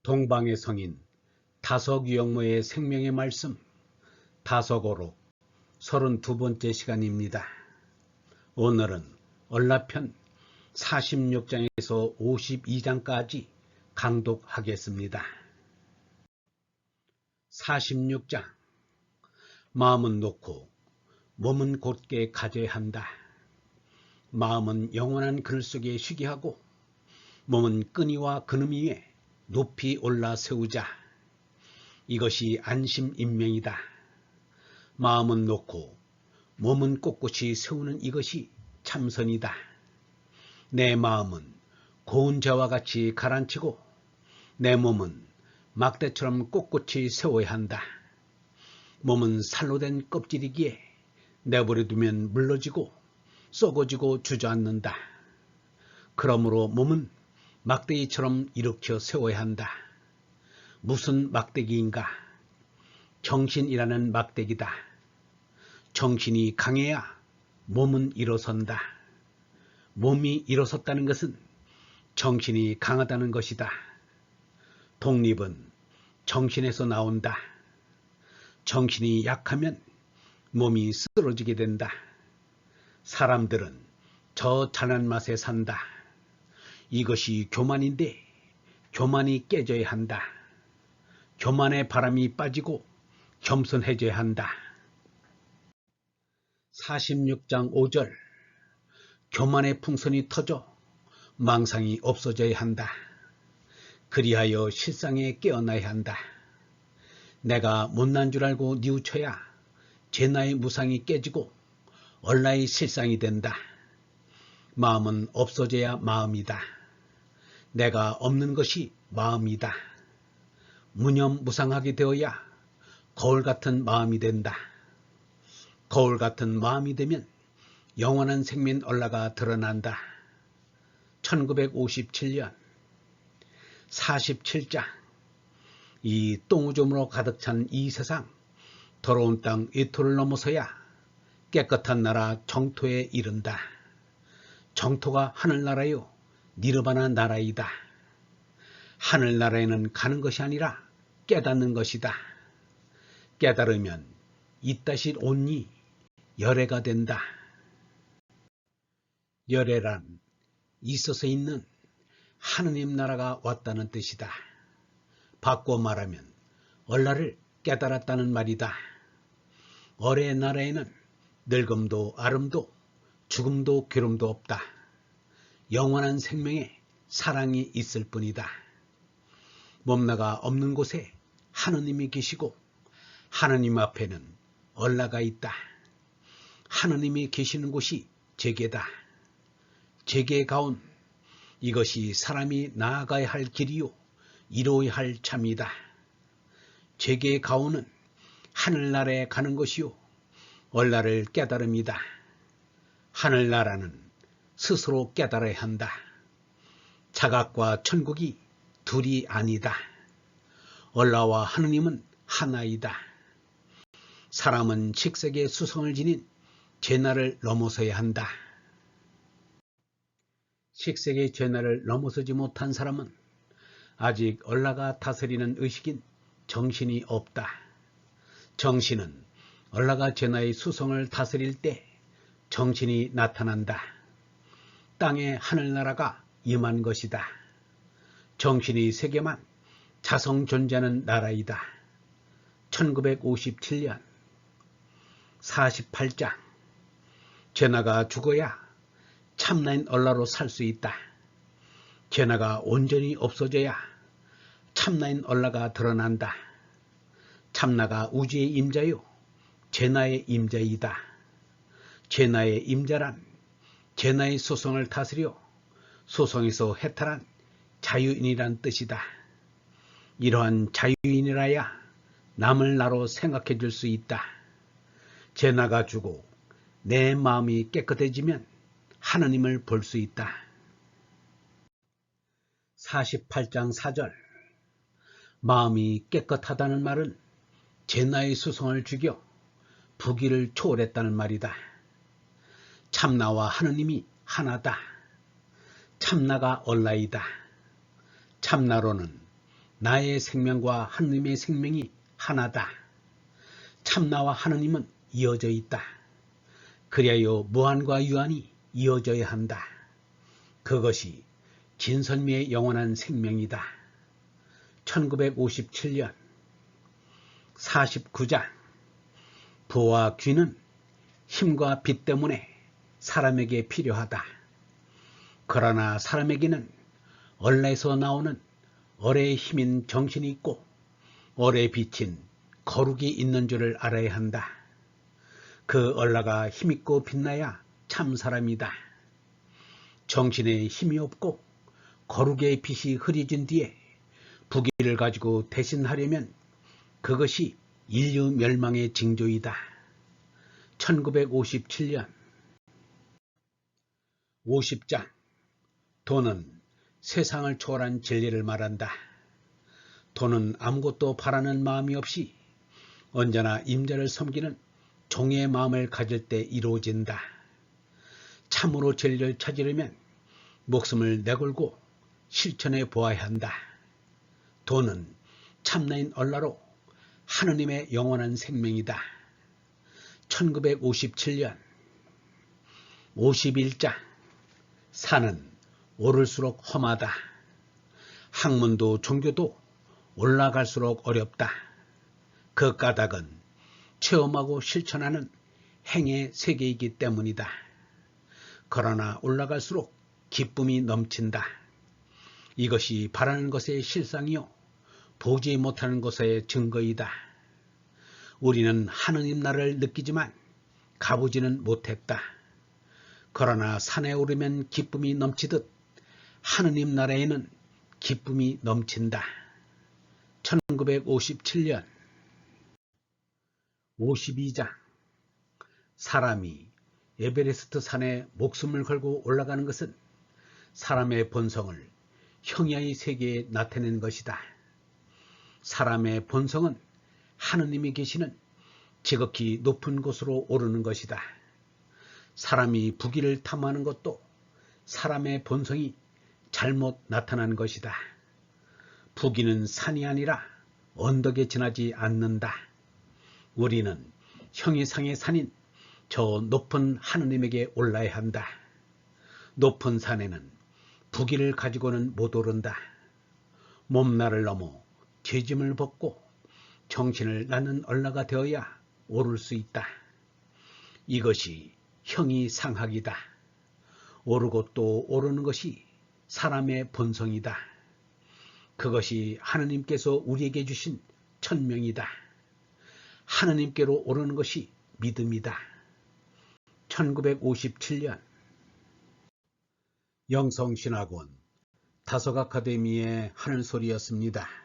동방의 성인 다석유영모의 생명의 말씀 다석어록 32번째 시간입니다. 오늘은 언라편 46장에서 52장까지 강독하겠습니다. 46장 마음은 놓고 몸은 곧게 가져야 한다. 마음은 영원한 글 속에 쉬게 하고 몸은 끈이와 근음 위에 높이 올라 세우자. 이것이 안심인명이다. 마음은 놓고 몸은 꼿꼿이 세우는 이것이 참선이다. 내 마음은 고운 재와 같이 가라앉히고 내 몸은 막대처럼 꼿꼿이 세워야 한다. 몸은 살로 된 껍질이기에 내버려두면 물러지고 썩어지고 주저앉는다. 그러므로 몸은 막대기처럼 일으켜 세워야 한다. 무슨 막대기인가? 정신이라는 막대기다. 정신이 강해야 몸은 일어선다. 몸이 일어섰다는 것은 정신이 강하다는 것이다. 독립은 정신에서 나온다. 정신이 약하면 몸이 쓰러지게 된다. 사람들은 저 찬한 맛에 산다. 이것이 교만인데 교만이 깨져야 한다. 교만의 바람이 빠지고 겸손해져야 한다. 46장 5절 교만의 풍선이 터져 망상이 없어져야 한다. 그리하여 실상에 깨어나야 한다. 내가 못난 줄 알고 뉘우쳐야 제나의 무상이 깨지고 얼라의 실상이 된다. 마음은 없어져야 마음이다. 내가 없는 것이 마음이다. 무념무상하게 되어야 거울 같은 마음이 된다. 거울 같은 마음이 되면 영원한 생명 얼라가 드러난다. 1957년 47장 이 똥오줌으로 가득 찬 이 세상 더러운 땅 이토를 넘어서야 깨끗한 나라 정토에 이른다. 정토가 하늘나라요 니르바나 나라이다. 하늘나라에는 가는 것이 아니라 깨닫는 것이다. 깨달으면 이따실 온니 열애가 된다. 열애란 있어서 있는 하느님 나라가 왔다는 뜻이다. 바꿔 말하면 얼라를 깨달았다는 말이다. 얼의 나라에는 늙음도 아름도 죽음도 괴로움도 없다. 영원한 생명에 사랑이 있을 뿐이다. 몸나가 없는 곳에 하느님이 계시고 하느님 앞에는 얼라가 있다. 하느님이 계시는 곳이 제계다. 제계 가운 이것이 사람이 나아가야 할 길이요 이루어야 할 참이다. 제계 가운은 하늘나라에 가는 것이요 얼라를 깨달음이다. 하늘나라는 스스로 깨달아야 한다. 자각과 천국이 둘이 아니다. 얼라와 하느님은 하나이다. 사람은 식색의 수성을 지닌 죄나를 넘어서야 한다. 식색의 죄나를 넘어서지 못한 사람은 아직 얼라가 다스리는 의식인 정신이 없다. 정신은 얼라가 죄나의 수성을 다스릴 때 정신이 나타난다. 땅에 하늘나라가 임한 것이다. 정신이 세계만 자성 존재하는 나라이다. 1957년 48장 죄나가 죽어야 참나인 얼라로 살 수 있다. 죄나가 온전히 없어져야 참나인 얼라가 드러난다. 참나가 우주의 임자요 죄나의 임자이다. 죄나의 임자란 죄나의 소성을 다스려 소성에서 해탈한 자유인이란 뜻이다. 이러한 자유인이라야 남을 나로 생각해 줄 수 있다. 죄나가 죽고 내 마음이 깨끗해지면 하느님을 볼 수 있다. 48장 4절 마음이 깨끗하다는 말은 죄나의 수성을 죽여 부귀를 초월했다는 말이다. 참나와 하느님이 하나다. 참나가 얼라이다. 참나로는 나의 생명과 하느님의 생명이 하나다. 참나와 하느님은 이어져 있다. 그리하여 무한과 유한이 이어져야 한다. 그것이 진선미의 영원한 생명이다. 1957년 49장 부와 귀는 힘과 빛 때문에 사람에게 필요하다. 그러나 사람에게는 얼레에서 나오는 얼의 힘인 정신이 있고 얼의 빛인 거룩이 있는 줄을 알아야 한다. 그 얼라가 힘있고 빛나야 참 사람이다. 정신에 힘이 없고 거룩의 빛이 흐려진 뒤에 부귀를 가지고 대신하려면 그것이 인류 멸망의 징조이다. 1957년 50장 돈은 세상을 초월한 진리를 말한다. 돈은 아무것도 바라는 마음이 없이 언제나 임자를 섬기는 종의 마음을 가질 때 이루어진다. 참으로 진리를 찾으려면 목숨을 내걸고 실천해 보아야 한다. 돈은 참나인 얼라로 하느님의 영원한 생명이다. 1957년 51장 산은 오를수록 험하다. 학문도 종교도 올라갈수록 어렵다. 그 까닭은 체험하고 실천하는 행의 세계이기 때문이다. 그러나 올라갈수록 기쁨이 넘친다. 이것이 바라는 것의 실상이요 보지 못하는 것의 증거이다. 우리는 하느님 나라를 느끼지만 가보지는 못했다. 그러나 산에 오르면 기쁨이 넘치듯 하느님 나라에는 기쁨이 넘친다. 1957년 52장 사람이 에베레스트 산에 목숨을 걸고 올라가는 것은 사람의 본성을 형야의 세계에 나타낸 것이다. 사람의 본성은 하느님이 계시는 지극히 높은 곳으로 오르는 것이다. 사람이 부귀를 탐하는 것도 사람의 본성이 잘못 나타난 것이다. 부귀는 산이 아니라 언덕에 지나지 않는다. 우리는 형이상의 산인 저 높은 하느님에게 올라야 한다. 높은 산에는 부귀를 가지고는 못 오른다. 몸날을 넘어 죄짐을 벗고 정신을 낳는 얼라가 되어야 오를 수 있다. 이것이 형이상학이다. 오르고 또 오르는 것이 사람의 본성이다. 그것이 하느님께서 우리에게 주신 천명이다. 하느님께로 오르는 것이 믿음이다. 1957년 영성신학원 다석아카데미의 하늘소리였습니다.